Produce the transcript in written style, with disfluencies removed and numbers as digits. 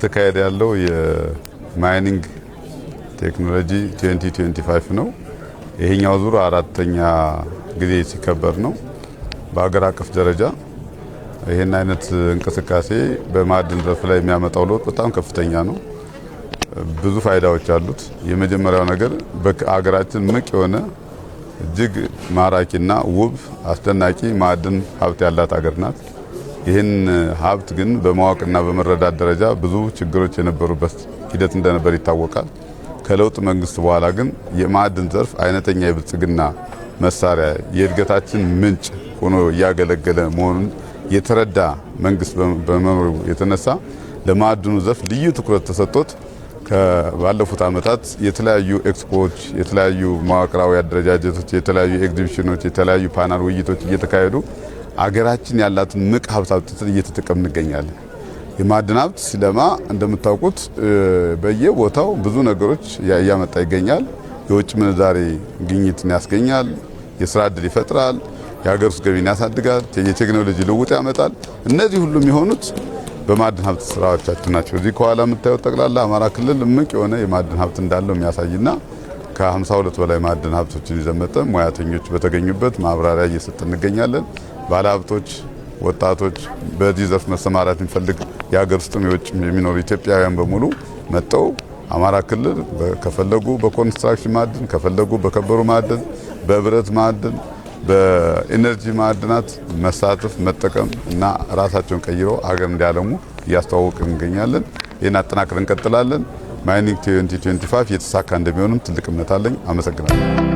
ተካሄደ ያለው የማይኒንግ ቴክኖሎጂ 2025 ነው። ይሄኛው ዙር አራተኛ ጊዜ ሲከበር ነው። በአገር አቀፍ ደረጃ ይሄን አይነት እንቅስቃሴ በማዕድን ዘርፍ ላይ የሚያመጣው ለውጥ በጣም ከፍተኛ ነው። ብዙ ፋይዳዎች አሉት። የመጀመሪያው ነገር በአገራችን ምቅ የሆነ እጅግ ማራኪና ውብ አስደናቂ ማዕድን ሀብት ያላት ሀገር ናት። ይህን ሀብት ግን በማወቅና በመረዳት ደረጃ ብዙ ችግሮች የነበሩበት ሂደት እንደነበር ይታወቃል። ከለውጥ መንግስት በኋላ ግን የማዕድን ዘርፍ አይነተኛ የብልጽግና መሳሪያ የእድገታችን ምንጭ ሆኖ እያገለገለ መሆኑን የተረዳ መንግስት በመኖሩ የተነሳ ለማዕድኑ ዘርፍ ልዩ ትኩረት ተሰጥቶት ከባለፉት ዓመታት የተለያዩ ኤክስፖዎች፣ የተለያዩ መዋቅራዊ አደረጃጀቶች፣ የተለያዩ ኤግዚቢሽኖች፣ የተለያዩ ፓናል ውይይቶች እየተካሄዱ አገራችን ያላትን ምቅ ሀብት አውጥተን እየተጠቀምን እንገኛለን። የማዕድን ሀብት ሲለማ እንደምታውቁት በየቦታው ብዙ ነገሮች እያመጣ ይገኛል። የውጭ ምንዛሬ ግኝትን ያስገኛል፣ የስራ ዕድል ይፈጥራል፣ የሀገር ውስጥ ገቢን ያሳድጋል፣ የቴክኖሎጂ ልውውጥ ያመጣል። እነዚህ ሁሉ የሚሆኑት በማዕድን ሀብት ስራዎቻችን ናቸው። እዚህ ከኋላ የምታዩት ጠቅላላ አማራ ክልል እምቅ የሆነ የማዕድን ሀብት እንዳለው የሚያሳይና ከ52 በላይ ማዕድን ሀብቶችን ይዘመጠ ሙያተኞች በተገኙበት ማብራሪያ እየሰጠን እንገኛለን። ባለሀብቶች፣ ወጣቶች በዚህ ዘርፍ መሰማራት የሚፈልግ የሀገር ውስጥም የውጭም የሚኖሩ ኢትዮጵያውያን በሙሉ መጥተው አማራ ክልል ከፈለጉ በኮንስትራክሽን ማዕድን፣ ከፈለጉ በከበሩ ማዕድን፣ በብረት ማዕድን፣ በኢነርጂ ማዕድናት መሳተፍ መጠቀም እና ራሳቸውን ቀይረው ሀገር እንዲያለሙ እያስተዋወቅን እንገኛለን። ይህን አጠናክረን እንቀጥላለን። ማይኒንግ 2025 የተሳካ እንደሚሆንም ትልቅ እምነት አለኝ። አመሰግናለሁ።